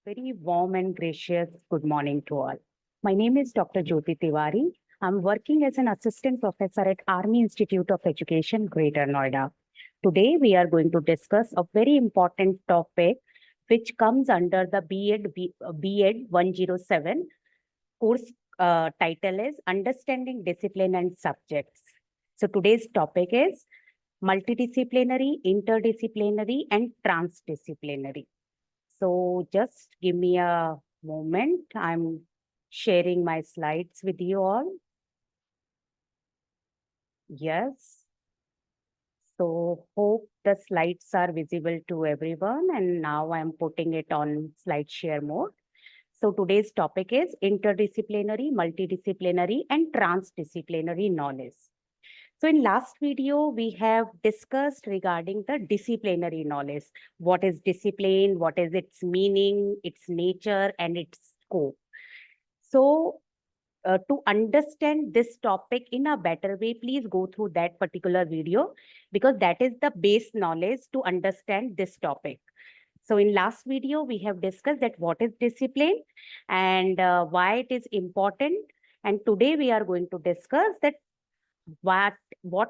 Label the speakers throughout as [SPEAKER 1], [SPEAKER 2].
[SPEAKER 1] Very warm and gracious good morning to all. My name is Dr. Jyoti Tiwari. I'm working as an assistant professor at Army Institute of Education, Greater Noida. Today, we are going to discuss a very important topic which comes under the B.Ed 107 course title is Understanding Discipline and Subjects. So today's topic is multidisciplinary, interdisciplinary, and transdisciplinary. So just give me a moment. I'm sharing my slides with you all. Yes. So hope the slides are visible to everyone. And now I'm putting it on slide share mode. So today's topic is interdisciplinary, multidisciplinary, and transdisciplinary knowledge. So in last video, we have discussed regarding the disciplinary knowledge. What is discipline? What is its meaning, its nature, and its scope? So to understand this topic in a better way, please go through that particular video because that is the base knowledge to understand this topic. So in last video, we have discussed that what is discipline and why it is important. And today we are going to discuss that what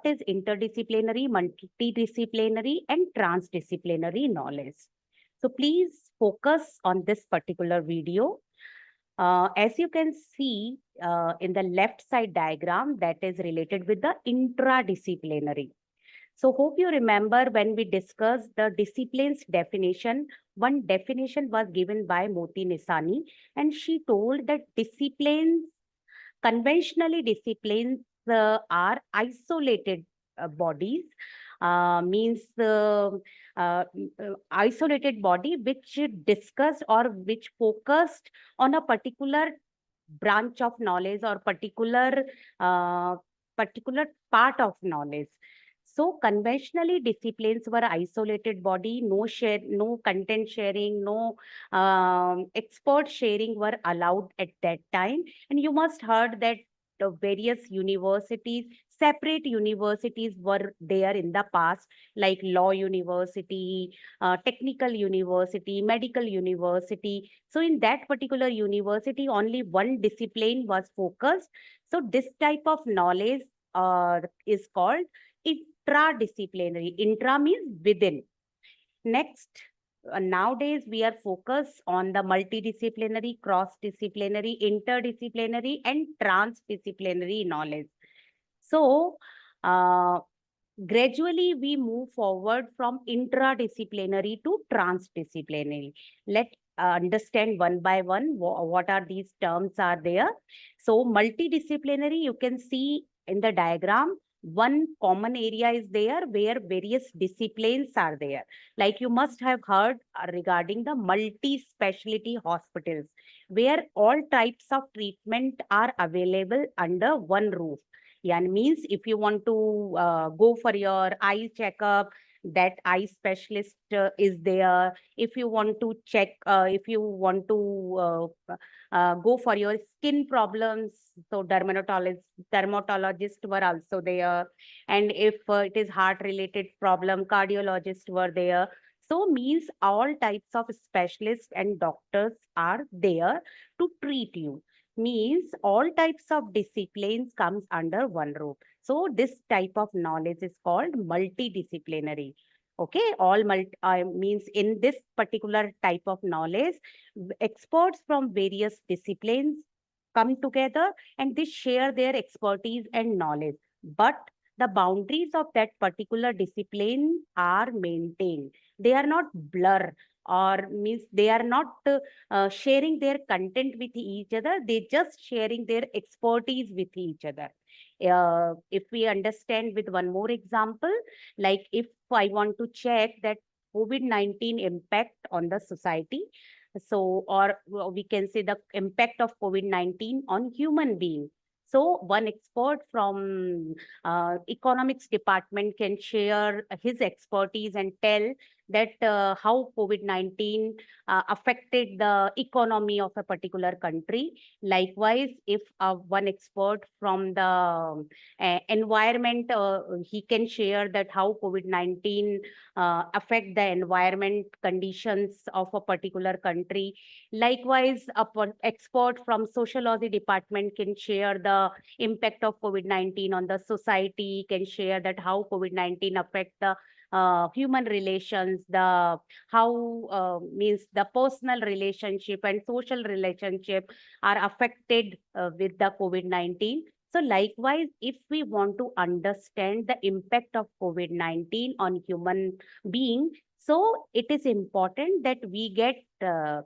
[SPEAKER 1] is interdisciplinary, multidisciplinary, and transdisciplinary knowledge. So please focus on this particular video. As you can see in the left side diagram, that is related with the intradisciplinary. So hope you remember when we discussed the disciplines definition, one definition was given by Moti Nisani, and she told that conventionally disciplines are isolated bodies, means isolated body which discussed or which focused on a particular branch of knowledge or particular part of knowledge. So conventionally disciplines were isolated body, no content sharing, no expert sharing were allowed at that time. And you must heard that the various universities, separate universities were there in the past, like law university, technical university, medical university. So in that particular university, only one discipline was focused. So this type of knowledge is called intradisciplinary. Intra means within. Next, nowadays we are focused on the multidisciplinary, cross-disciplinary, interdisciplinary, and transdisciplinary knowledge. So, gradually we move forward from intradisciplinary to transdisciplinary. Let's understand one by one what are these terms are there. So multidisciplinary, you can see in the diagram, one common area is there where various disciplines are there. Like you must have heard regarding the multi-specialty hospitals, where all types of treatment are available under one roof. Yeah, means if you want to go for your eye checkup, that eye specialist is there. If you want to check, if you want to go for your skin problems, so dermatologists were also there. And if it is heart related problem, cardiologists were there. So means all types of specialists and doctors are there to treat you. Means all types of disciplines comes under one roof. So this type of knowledge is called multidisciplinary. Okay, means in this particular type of knowledge, experts from various disciplines come together and they share their expertise and knowledge. But the boundaries of that particular discipline are maintained. They are not blur, or means they are not sharing their content with each other. They just sharing their expertise with each other. If we understand with one more example, like if I want to check that COVID-19 impact on the society, so, or we can say the impact of COVID-19 on human being. So one expert from economics department can share his expertise and tell that how COVID-19 affected the economy of a particular country. Likewise, if one expert from the environment, he can share that how COVID-19 affect the environment conditions of a particular country. Likewise, expert from sociology department can share the impact of COVID-19 on the society, can share that how COVID-19 affect the human relations, the how means the personal relationship and social relationship are affected with the COVID-19. So likewise, if we want to understand the impact of COVID-19 on human being, so it is important that we get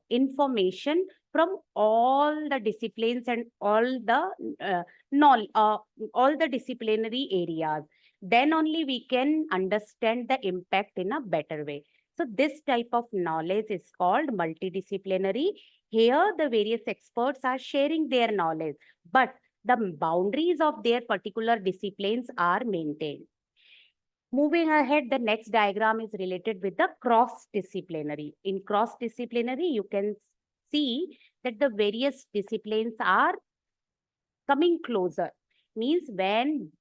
[SPEAKER 1] information from all the disciplines and all the disciplinary areas. Then only we can understand the impact in a better way. So this type of knowledge is called multidisciplinary. Here, the various experts are sharing their knowledge, but the boundaries of their particular disciplines are maintained. Moving ahead, the next diagram is related with the cross-disciplinary. In cross-disciplinary, you can see that the various disciplines are coming closer. Means when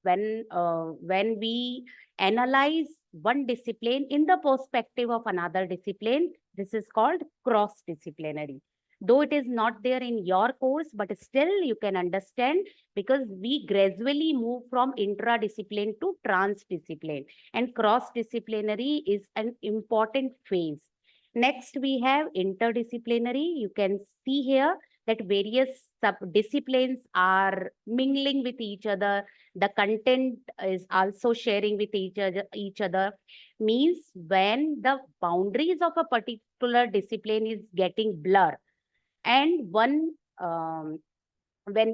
[SPEAKER 1] we analyze one discipline in the perspective of another discipline, this is called cross-disciplinary. Though it is not there in your course, but still you can understand, because we gradually move from intradiscipline to transdiscipline, and cross-disciplinary is an important phase. Next, we have interdisciplinary. You can see here that various sub-disciplines are mingling with each other. The content is also sharing with each other. Means when the boundaries of a particular discipline is getting blurred, and when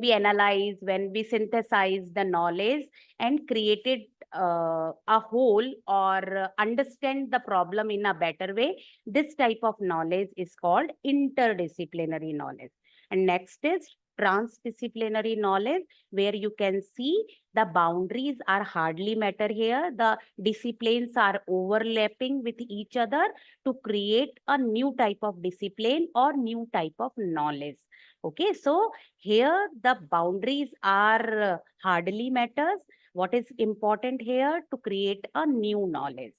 [SPEAKER 1] we analyze, when we synthesize the knowledge and created a whole, or understand the problem in a better way, this type of knowledge is called interdisciplinary knowledge. And next is transdisciplinary knowledge, where you can see the boundaries are hardly matter here. The disciplines are overlapping with each other to create a new type of discipline or new type of knowledge. Okay, so here the boundaries are hardly matters. What is important here? To create a new knowledge.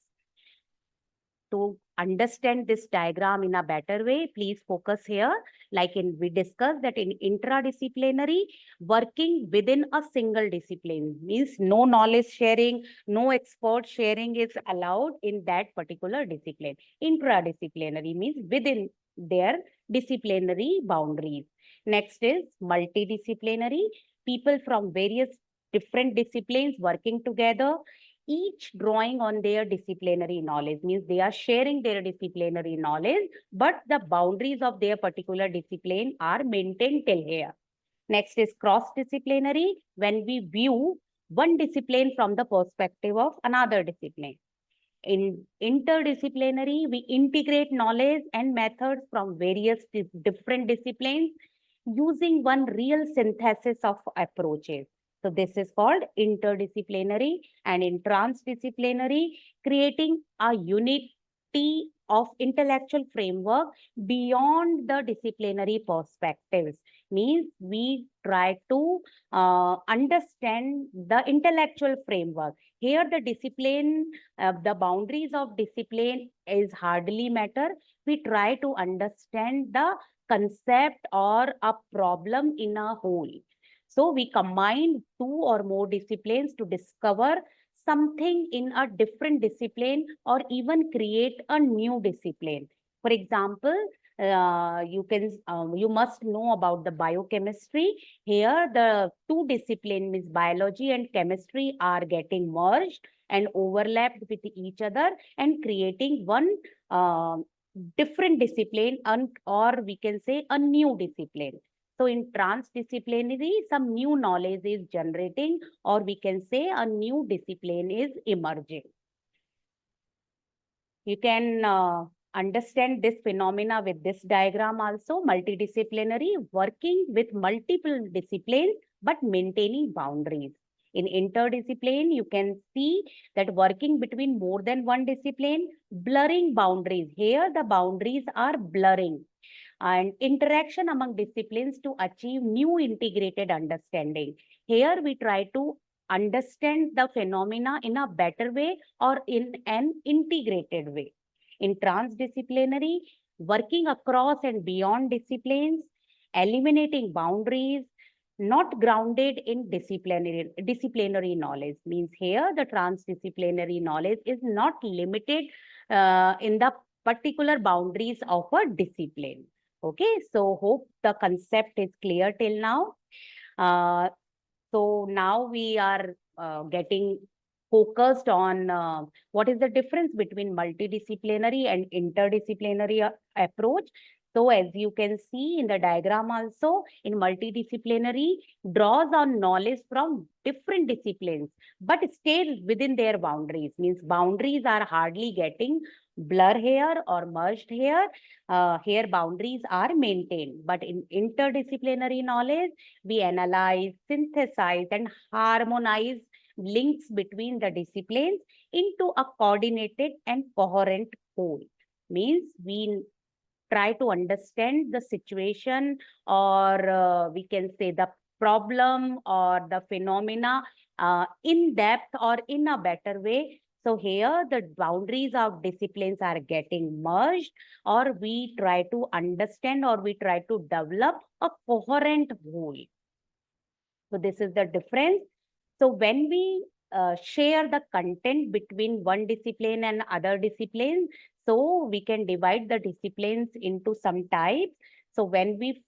[SPEAKER 1] To understand this diagram in a better way, please focus here. We discussed that in intradisciplinary, working within a single discipline means no knowledge sharing, no expert sharing is allowed in that particular discipline. Intradisciplinary means within their disciplinary boundaries. Next is multidisciplinary, people from various different disciplines working together, each drawing on their disciplinary knowledge. Means they are sharing their disciplinary knowledge, but the boundaries of their particular discipline are maintained till here. Next is cross-disciplinary, when we view one discipline from the perspective of another discipline. In interdisciplinary, we integrate knowledge and methods from various different disciplines using one real synthesis of approaches. So this is called interdisciplinary. And in transdisciplinary, creating a unity of intellectual framework beyond the disciplinary perspectives. Means we try to understand the intellectual framework. Here the discipline, the boundaries of discipline is hardly matter. We try to understand the concept or a problem in a whole. So we combine two or more disciplines to discover something in a different discipline, or even create a new discipline. For example, you must know about the biochemistry. Here, the two disciplines, means biology and chemistry, are getting merged and overlapped with each other and creating one different discipline, or we can say a new discipline. So in transdisciplinary, some new knowledge is generating, or we can say a new discipline is emerging. You can understand this phenomena with this diagram also. Multidisciplinary, working with multiple disciplines but maintaining boundaries. In interdiscipline, you can see that working between more than one discipline, blurring boundaries. Here, the boundaries are blurring, and interaction among disciplines to achieve new integrated understanding. Here, we try to understand the phenomena in a better way or in an integrated way. In transdisciplinary, working across and beyond disciplines, eliminating boundaries, not grounded in disciplinary knowledge. Means here the transdisciplinary knowledge is not limited in the particular boundaries of a discipline. Okay, so hope the concept is clear till now. So now we are getting focused on what is the difference between multidisciplinary and interdisciplinary approach. So as you can see in the diagram also, in multidisciplinary draws on knowledge from different disciplines, but stays within their boundaries. Means boundaries are hardly getting blur here or merged here. Here boundaries are maintained, but in interdisciplinary knowledge, we analyze, synthesize, and harmonize links between the disciplines into a coordinated and coherent whole. Means we try to understand the situation, or we can say the problem or the phenomena in depth or in a better way. So here the boundaries of disciplines are getting merged, or we try to understand or we try to develop a coherent whole. So this is the difference. So when we share the content between one discipline and other discipline, so we can divide the disciplines into some types. So when we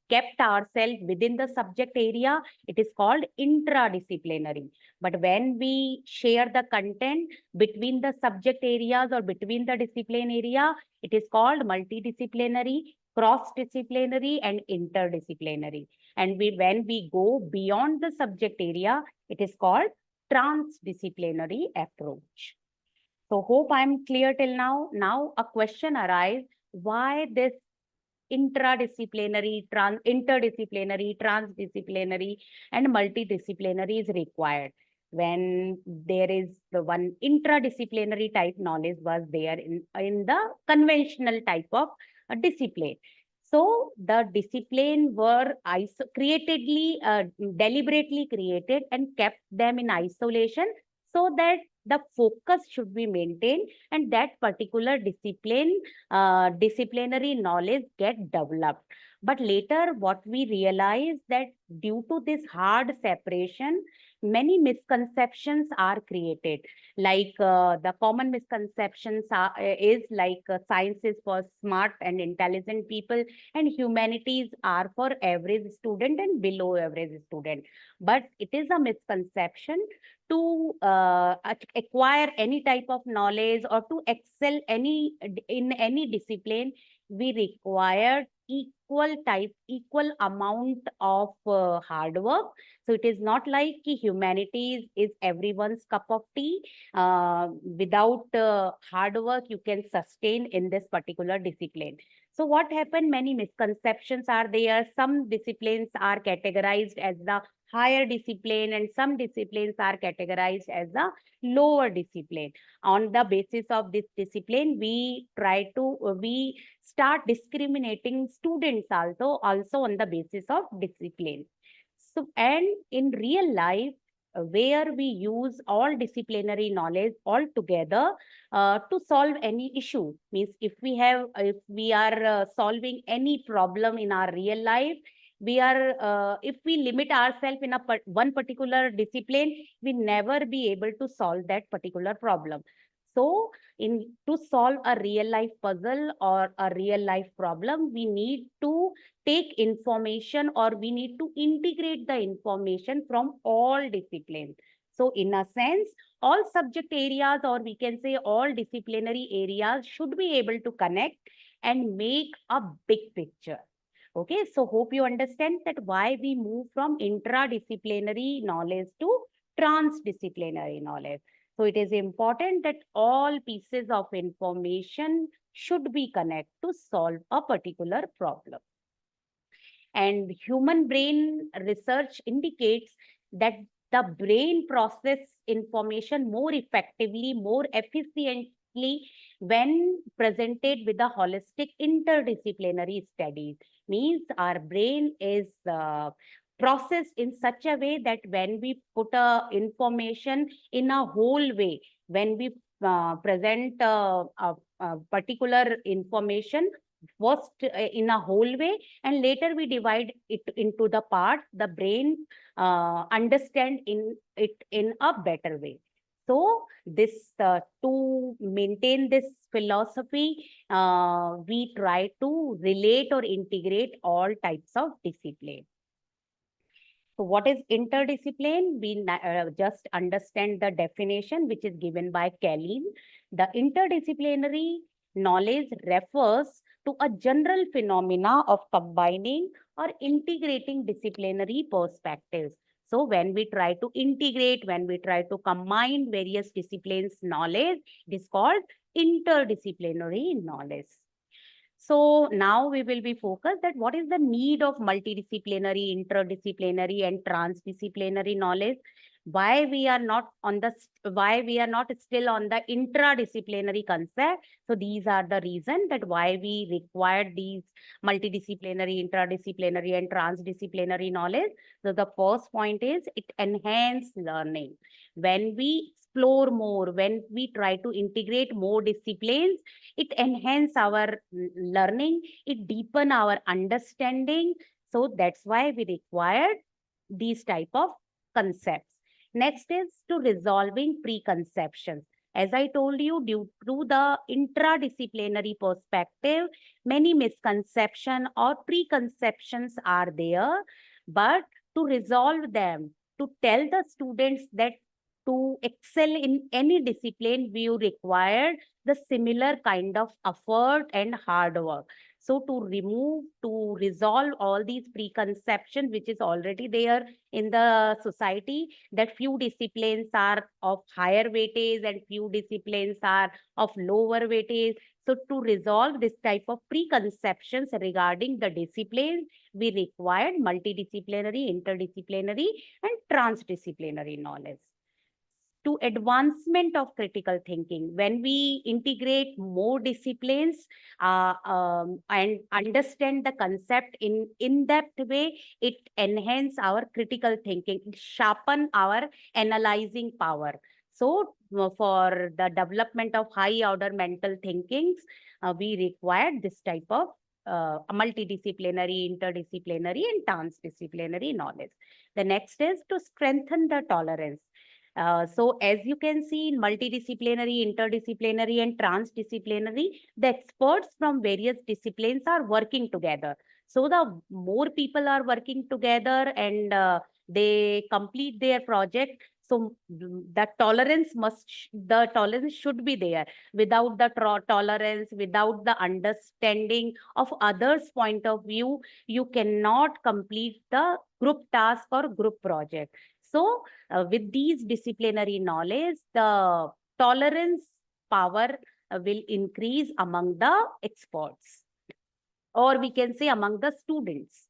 [SPEAKER 1] kept ourselves within the subject area, it is called intradisciplinary. But when we share the content between the subject areas or between the discipline area, it is called multidisciplinary, cross-disciplinary, and interdisciplinary. And when we go beyond the subject area, it is called transdisciplinary approach. So hope I'm clear till now. Now a question arises, why this interdisciplinary, transdisciplinary, and multidisciplinary is required when there is the one intradisciplinary type knowledge was there in the conventional type of discipline. So the discipline were deliberately created and kept them in isolation so that the focus should be maintained and that particular disciplinary knowledge get developed. But later what we realize that due to this hard separation, many misconceptions are created. Like the common misconceptions is like science is for smart and intelligent people and humanities are for average student and below average student. But it is a misconception to acquire any type of knowledge or to excel in any discipline. We require equal amount of hard work. So it is not like humanities is everyone's cup of tea. Without hard work, you can sustain in this particular discipline. So what happened? Many misconceptions are there. Some disciplines are categorized as the higher discipline and some disciplines are categorized as the lower discipline. On the basis of this discipline, we start discriminating students also on the basis of discipline. So, and in real life, where we use all disciplinary knowledge all together to solve any issue. Means if we are solving any problem in our real life, if we limit ourselves in one particular discipline, we never be able to solve that particular problem. So to solve a real life puzzle or a real life problem, we need to take information or we need to integrate the information from all disciplines. So in a sense, all subject areas, or we can say all disciplinary areas, should be able to connect and make a big picture. Okay, so hope you understand that why we move from intradisciplinary knowledge to transdisciplinary knowledge. So it is important that all pieces of information should be connected to solve a particular problem. And human brain research indicates that the brain process information more effectively, more efficiently when presented with a holistic interdisciplinary studies. Means our brain is processed in such a way that when we put information in a whole way, when we present a particular information first in a whole way, and later we divide it into the parts, the brain understand in it in a better way. So this to maintain this philosophy, we try to relate or integrate all types of discipline. So what is interdiscipline? We just understand the definition which is given by Kelly. The interdisciplinary knowledge refers to a general phenomena of combining or integrating disciplinary perspectives. So when we try to integrate, when we try to combine various disciplines knowledge, it is called interdisciplinary knowledge. So now we will be focused that what is the need of multidisciplinary, interdisciplinary and transdisciplinary knowledge. Why we are not still on the intradisciplinary concept. So these are the reasons that why we require these multidisciplinary, interdisciplinary and transdisciplinary knowledge. So the first point is it enhances learning. When we explore more, when we try to integrate more disciplines, it enhance our learning, it deepen our understanding. So that's why we required these type of concepts. Next is to resolving preconceptions. As I told you, due to the intradisciplinary perspective, many misconceptions or preconceptions are there, but to resolve them, to tell the students that to excel in any discipline, we require the similar kind of effort and hard work. So to resolve all these preconceptions, which is already there in the society, that few disciplines are of higher weightage and few disciplines are of lower weightage. So to resolve this type of preconceptions regarding the disciplines, we required multidisciplinary, interdisciplinary, and transdisciplinary knowledge. To advancement of critical thinking, when we integrate more disciplines and understand the concept in in-depth way, it enhance our critical thinking, sharpen our analyzing power. So for the development of high order mental thinkings, we require this type of multidisciplinary, interdisciplinary and transdisciplinary knowledge. The next is to strengthen the tolerance. So as you can see in multidisciplinary, interdisciplinary and transdisciplinary, the experts from various disciplines are working together. So the more people are working together and they complete their project, so the tolerance should be there. Without the tolerance, without the understanding of others' point of view, you cannot complete the group task or group project. So with these disciplinary knowledge, the tolerance power will increase among the experts, or we can say among the students.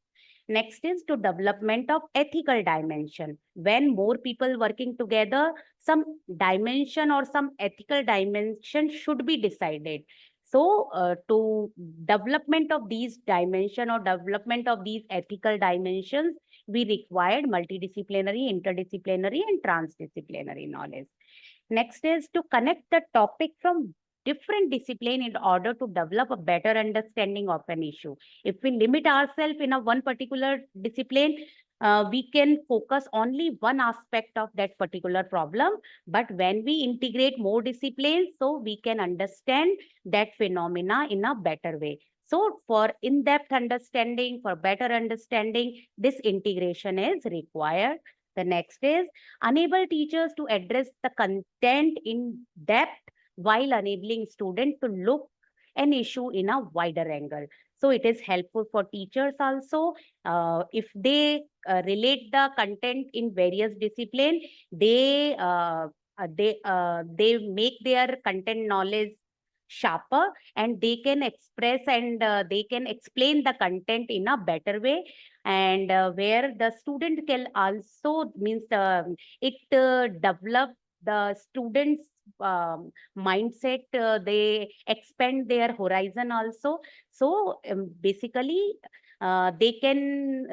[SPEAKER 1] Next is to development of ethical dimension. When more people working together, some dimension or some ethical dimension should be decided. So to development of these dimension or development of these ethical dimensions, we required multidisciplinary, interdisciplinary and transdisciplinary knowledge. Next is to connect the topic from different discipline in order to develop a better understanding of an issue. If we limit ourselves in a one particular discipline, we can focus only one aspect of that particular problem. But when we integrate more disciplines, so we can understand that phenomena in a better way. So for in-depth understanding, for better understanding, this integration is required. The next is enable teachers to address the content in depth while enabling students to look an issue in a wider angle. So it is helpful for teachers also. If they relate the content in various disciplines, they make their content knowledge sharper, and they can express and they can explain the content in a better way. and where the student can also means it develop the students mindset, they expand their horizon also. So basically they can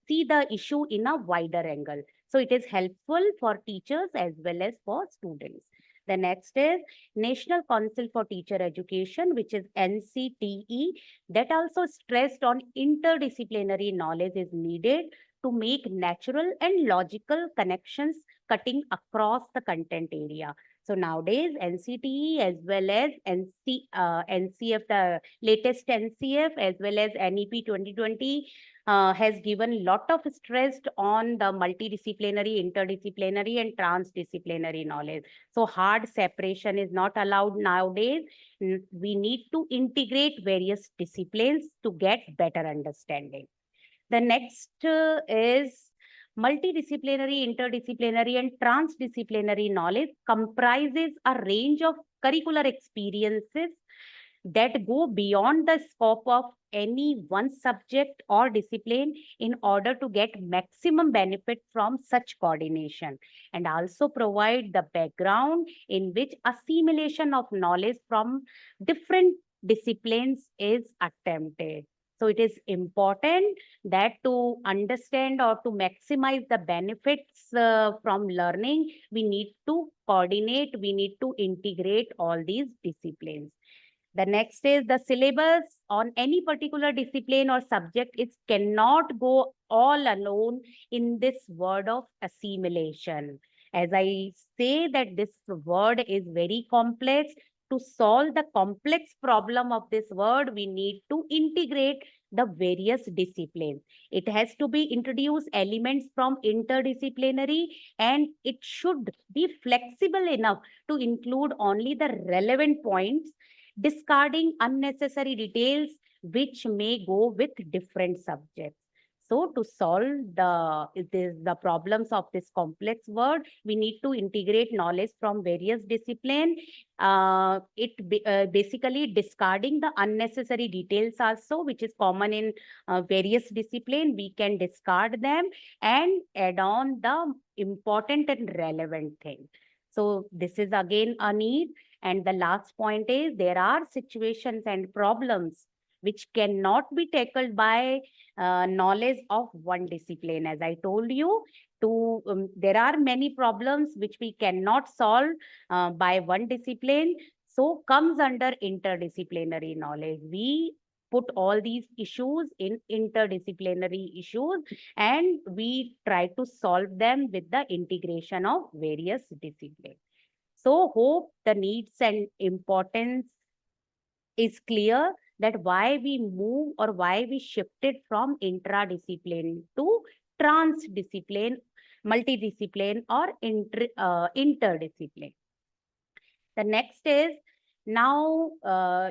[SPEAKER 1] see the issue in a wider angle. So it is helpful for teachers as well as for students. The next is National Council for Teacher Education, which is NCTE, that also stressed on interdisciplinary knowledge is needed to make natural and logical connections cutting across the content area. So nowadays, NCTE as well as NCF, the latest NCF as well as NEP 2020 has given lot of stress on the multidisciplinary, interdisciplinary and transdisciplinary knowledge. So hard separation is not allowed nowadays. We need to integrate various disciplines to get better understanding. The next is multidisciplinary, interdisciplinary, and transdisciplinary knowledge comprises a range of curricular experiences that go beyond the scope of any one subject or discipline in order to get maximum benefit from such coordination, and also provide the background in which assimilation of knowledge from different disciplines is attempted. So it is important that to understand or to maximize the benefits from learning, we need to coordinate, we need to integrate all these disciplines. The next is the syllabus on any particular discipline or subject. It cannot go all alone in this word of assimilation. As I say that this word is very complex. To solve the complex problem of this word, we need to integrate the various disciplines. It has to be introduced elements from interdisciplinary, and it should be flexible enough to include only the relevant points, discarding unnecessary details which may go with different subjects. So to solve the problems of this complex word, we need to integrate knowledge from various disciplines. Basically discarding the unnecessary details also, which is common in various disciplines. We can discard them and add on the important and relevant thing. So this is again a need. And the last point is there are situations and problems which cannot be tackled by knowledge of one discipline. As I told you, there are many problems which we cannot solve by one discipline. So comes under interdisciplinary knowledge. We put all these issues in interdisciplinary issues, and we try to solve them with the integration of various disciplines. So hope the needs and importance is clear, that why we move or why we shifted from intradiscipline to transdiscipline, multidiscipline or interdiscipline. The next is, now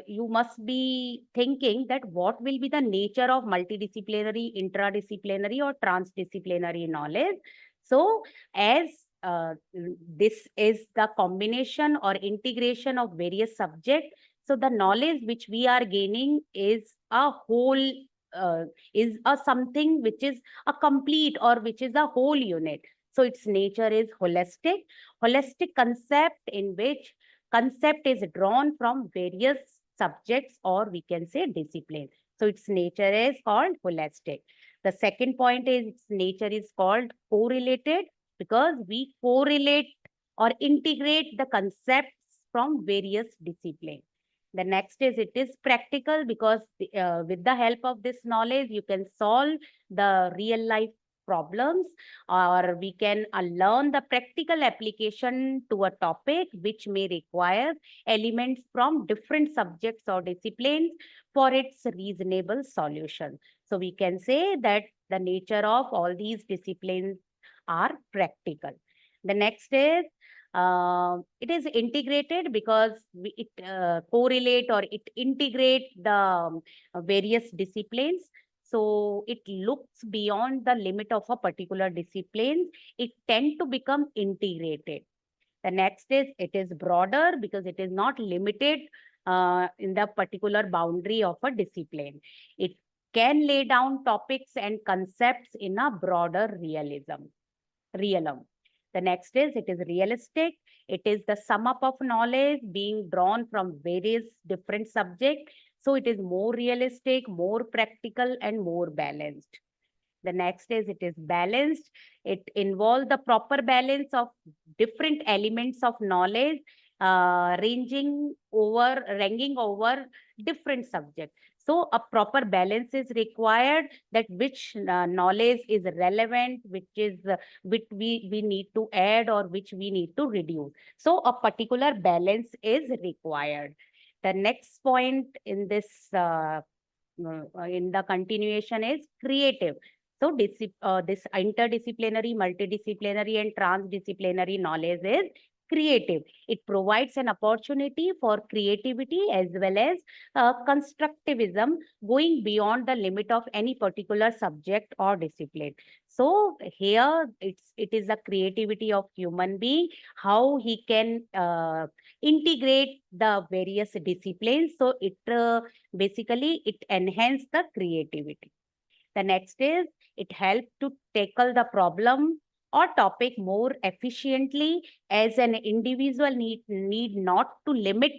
[SPEAKER 1] you must be thinking that what will be the nature of multidisciplinary, intradisciplinary or transdisciplinary knowledge. So as this is the combination or integration of various subjects, so the knowledge which we are gaining is a whole, is a something which is a complete or which is a whole unit. So its nature is holistic concept in which concept is drawn from various subjects, or we can say discipline. So its nature is called holistic. The second point is its nature is called correlated, because we correlate or integrate the concepts from various disciplines. The next is it is practical, because with the help of this knowledge, you can solve the real life problems, or we can learn the practical application to a topic which may require elements from different subjects or disciplines for its reasonable solution. So we can say that the nature of all these disciplines are practical. The next is it is integrated, because it correlate or it integrate the various disciplines. So it looks beyond the limit of a particular discipline. It tend to become integrated. The next is it is broader, because it is not limited in the particular boundary of a discipline. It can lay down topics and concepts in a broader realm. The next is, it is realistic. It is the sum up of knowledge being drawn from various different subjects. So it is more realistic, more practical, and more balanced. The next is, it is balanced. It involves the proper balance of different elements of knowledge, ranging over different subjects. So a proper balance is required, that which knowledge is relevant, which we need to add or which we need to reduce. So a particular balance is required. The next point in this in the continuation is creative. So this interdisciplinary, multidisciplinary, and transdisciplinary knowledge is creative. It provides an opportunity for creativity as well as constructivism, going beyond the limit of any particular subject or discipline. So here it is the creativity of human being, how he can integrate the various disciplines. So it basically it enhances the creativity. The next is, it helps to tackle the problem or topic more efficiently, as an individual need not to limit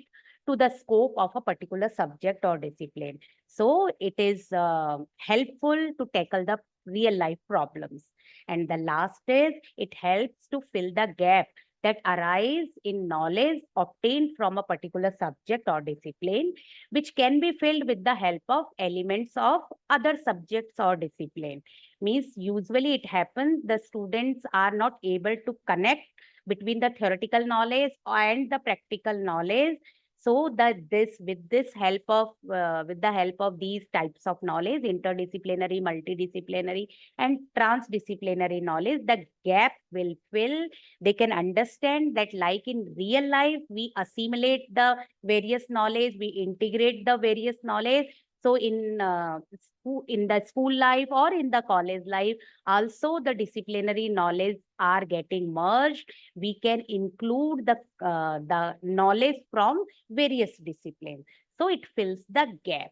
[SPEAKER 1] to the scope of a particular subject or discipline. So it is helpful to tackle the real life problems. And the last is, it helps to fill the gap that arise in knowledge obtained from a particular subject or discipline, which can be filled with the help of elements of other subjects or discipline. Means usually it happens the students are not able to connect between the theoretical knowledge and the practical knowledge. So that with the help of these types of knowledge, interdisciplinary, multidisciplinary, and transdisciplinary knowledge, the gap will fill. They can understand that, like in real life, we assimilate the various knowledge, we integrate the various knowledge. So in the school life or in the college life, also the disciplinary knowledge are getting merged. We can include the knowledge from various disciplines. So it fills the gap.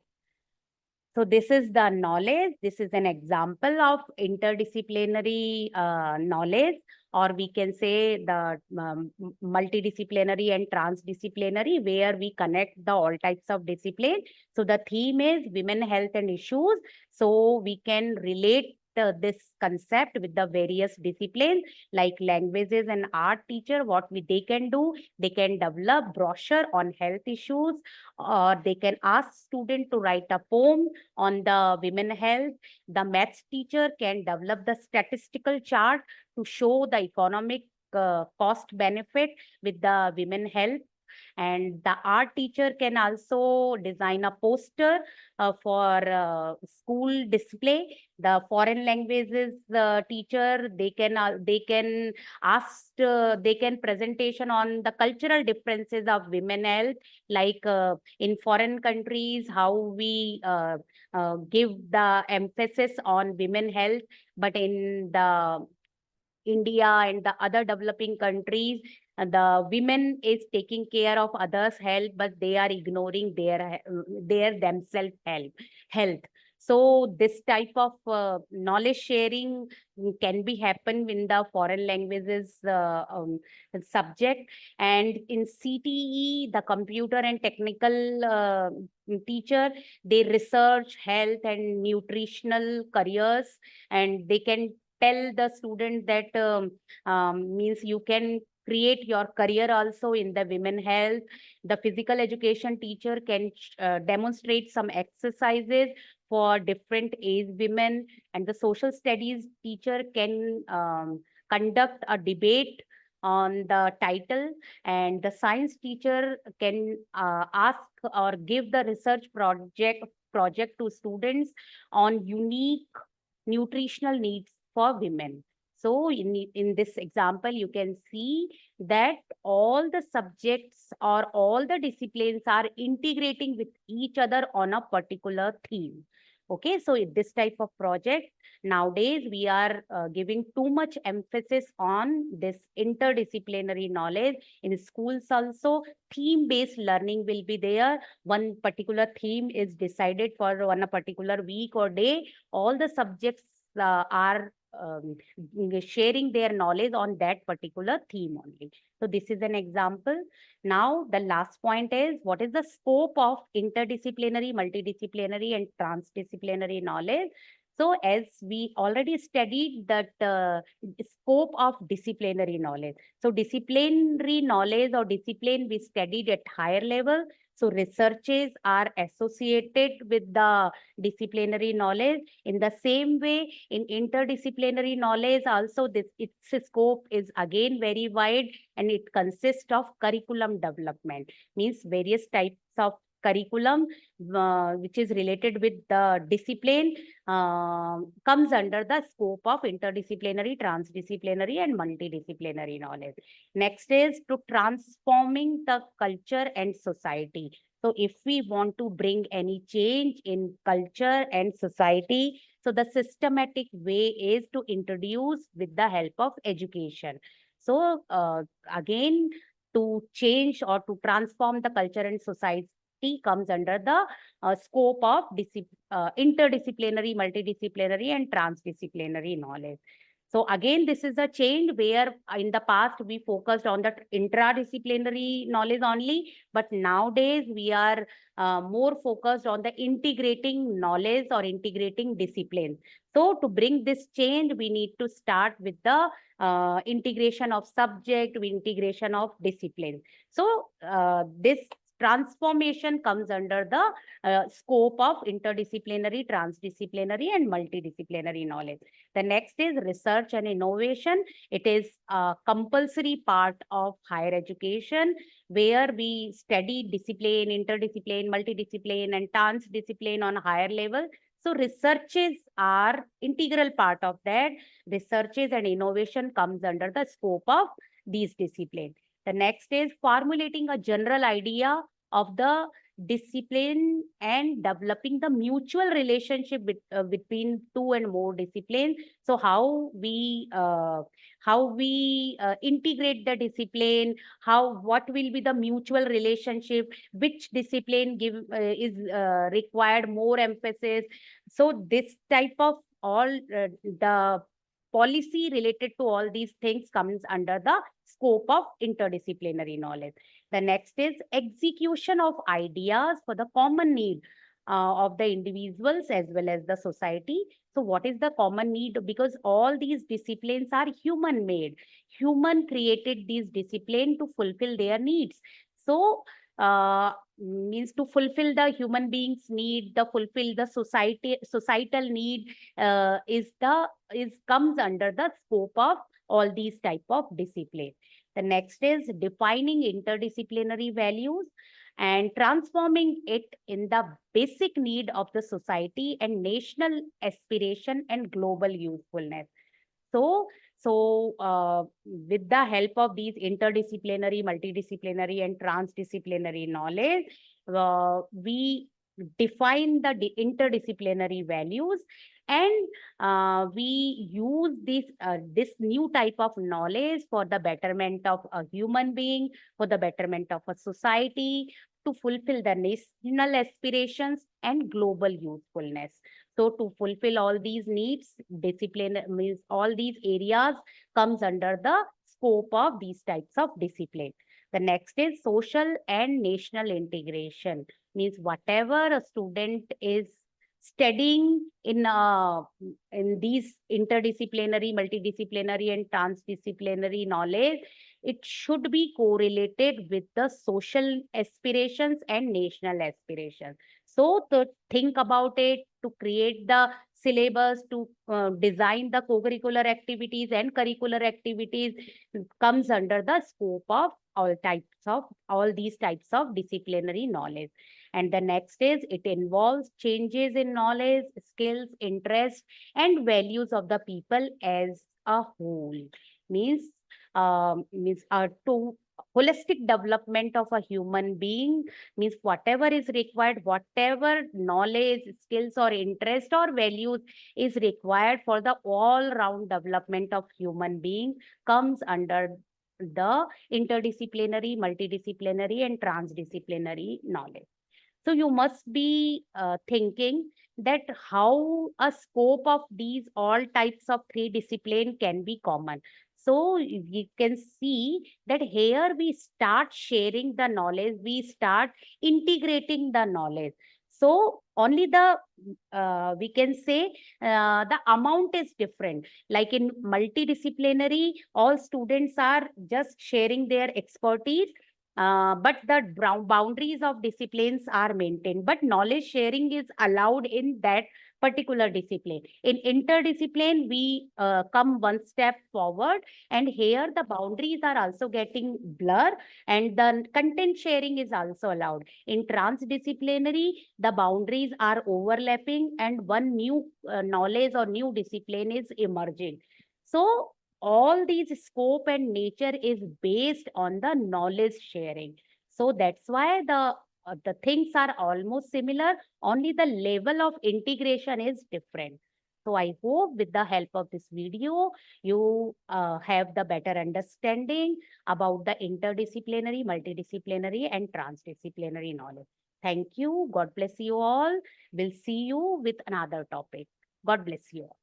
[SPEAKER 1] So this is the knowledge. This is an example of interdisciplinary knowledge, or we can say the multidisciplinary and transdisciplinary, where we connect the all types of discipline. So the theme is women health and issues. So we can relate this concept with the various disciplines, like languages and art teacher. They can do, they can develop brochure on health issues, or they can ask student to write a poem on the women health. The maths teacher can develop the statistical chart to show the economic cost benefit with the women health. And the art teacher can also design a poster for school display. The foreign languages teacher, they can presentation on the cultural differences of women health, like in foreign countries, how we give the emphasis on women health, but in the India and the other developing countries, the women is taking care of others' health, but they are ignoring their themselves health. So this type of knowledge sharing can be happen in the foreign languages subject. And in CTE, the computer and technical teacher, they research health and nutritional careers, and they can tell the student that means you can create your career also in the women health. The physical education teacher can demonstrate some exercises for different age women, and the social studies teacher can conduct a debate on the title, and the science teacher can ask or give the research project to students on unique nutritional needs for women. So in this example, you can see that all the subjects or all the disciplines are integrating with each other on a particular theme. Okay, so this type of project, nowadays we are giving too much emphasis on this interdisciplinary knowledge. In schools also, theme-based learning will be there. One particular theme is decided for one a particular week or day. All the subjects are sharing their knowledge on that particular theme only. So this is an example. Now, the last point is, what is the scope of interdisciplinary, multidisciplinary, and transdisciplinary knowledge? So, as we already studied that scope of disciplinary knowledge. So, disciplinary knowledge or discipline we studied at higher level. So, researches are associated with the disciplinary knowledge. In the same way, in interdisciplinary knowledge, also its scope is again very wide, and it consists of curriculum development, means various types of curriculum which is related with the discipline comes under the scope of interdisciplinary, transdisciplinary, and multidisciplinary knowledge. Next is to transforming the culture and society. So if we want to bring any change in culture and society, so the systematic way is to introduce with the help of education. So again, to change or to transform the culture and society comes under the scope of interdisciplinary, multidisciplinary, and transdisciplinary knowledge. So again, this is a change where in the past we focused on the intradisciplinary knowledge only, but nowadays we are more focused on the integrating knowledge or integrating discipline. So to bring this change, we need to start with the integration of subject, with integration of discipline. So this transformation comes under the scope of interdisciplinary, transdisciplinary, and multidisciplinary knowledge. The next is research and innovation. It is a compulsory part of higher education where we study discipline, interdiscipline, multidiscipline, and transdiscipline on a higher level. So researches are integral part of that. Researches and innovation comes under the scope of these disciplines. The next is formulating a general idea of the discipline and developing the mutual relationship between two and more disciplines. So how we integrate the discipline, what will be the mutual relationship, which discipline is required more emphasis. So this type of all the policy related to all these things comes under the scope of interdisciplinary knowledge. The next is execution of ideas for the common need of the individuals as well as the society. So what is the common need? Because all these disciplines are human made. Human created these disciplines to fulfill their needs. So means to fulfill the human beings need, the fulfill the societal need comes under the scope of all these type of discipline. The next is defining interdisciplinary values and transforming it in the basic need of the society and national aspiration and global usefulness. So with the help of these interdisciplinary, multidisciplinary, and transdisciplinary knowledge, we define the interdisciplinary values, and we use this new type of knowledge for the betterment of a human being, for the betterment of a society, to fulfill the national aspirations and global usefulness. So to fulfill all these needs, discipline means all these areas comes under the scope of these types of discipline. The next is social and national integration, means whatever a student is studying in these interdisciplinary, multidisciplinary, and transdisciplinary knowledge, it should be correlated with the social aspirations and national aspirations. So to think about it, to create the syllabus, to design the co-curricular activities and curricular activities comes under the scope of all these types of disciplinary knowledge. And the next is it involves changes in knowledge, skills, interests, and values of the people as a whole. Means to holistic development of a human being, means whatever is required, whatever knowledge, skills, or interest or values is required for the all-round development of human being comes under the interdisciplinary, multidisciplinary, and transdisciplinary knowledge. So you must be thinking that how a scope of these all types of three discipline can be common. So you can see that here we start sharing the knowledge, we start integrating the knowledge. So only the, we can say, the amount is different. Like in multidisciplinary, all students are just sharing their expertise, but the boundaries of disciplines are maintained, but knowledge sharing is allowed in that particular discipline. In interdiscipline, we come one step forward, and here the boundaries are also getting blur, and the content sharing is also allowed. In transdisciplinary, the boundaries are overlapping, and one new knowledge or new discipline is emerging. So all these scope and nature is based on the knowledge sharing. So that's why the things are almost similar, only the level of integration is different. So I hope with the help of this video, you have the better understanding about the interdisciplinary, multidisciplinary, and transdisciplinary knowledge. Thank you. God bless you all. We'll see you with another topic. God bless you all.